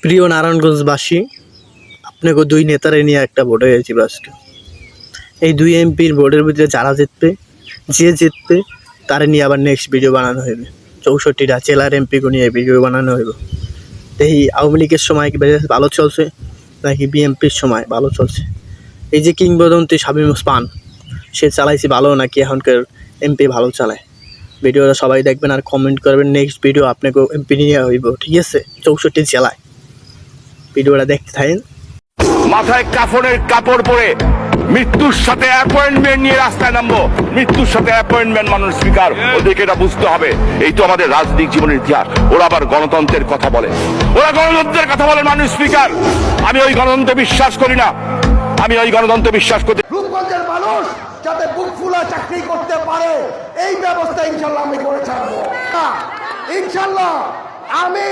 প্রিয় নারায়ণগঞ্জবাসী, আপনাকে দুই নেতারে নিয়ে একটা ভোট হয়েছি আজকে। এই দুই এমপির ভোটের ভিতরে যারা জিতবে, যে জিতবে তারা নিয়ে আবার নেক্সট ভিডিও বানানো হবে। 64টা জেলার এমপিকে নিয়ে ভিডিও বানানো হবে। এই আওয়ামী লীগের সময় কি ভালো চলছে নাকি বিএনপির সময় ভালো চলছে? এই যে কিংবদন্তি শামীম ওসমান, সে চালাইছে ভালো নাকি এখনকার এমপি ভালো চালায়? ভিডিওটা সবাই দেখবেন আর কমেন্ট করবেন। নেক্সট ভিডিও আপনাকে এমপি নিয়ে হইব, ঠিক আছে? 64 জেলায় ভিডিওটা দেখতে থাকেন। মাথায় কাফনের কাপড় পরে মৃত্যুর সাথে অ্যাপয়েন্টমেন্ট নিয়ে রাস্তায় নামবো। মৃত্যুর সাথে অ্যাপয়েন্টমেন্ট, মানুষ স্পিকার, ওদেরকে এটা বুঝতে হবে। এই তো আমাদের রাজনৈতিক জীবনের ইতিহাস। ওরা আবার গণতন্ত্রের কথা বলে, ওরা গণতন্ত্রের কথা বলে। মানুষ স্পিকার, আমি ওই গণতন্ত্রে বিশ্বাস করি না। আমি ওই গণতন্ত্রে বিশ্বাস করি। রূপগঞ্জের মানুষ যাতে বুক ফুলা চাকরি করতে পারে, এই ব্যবস্থা ইনশাল্লাহ আমি করে ছাড়বো। ইনশাল্লাহ আমি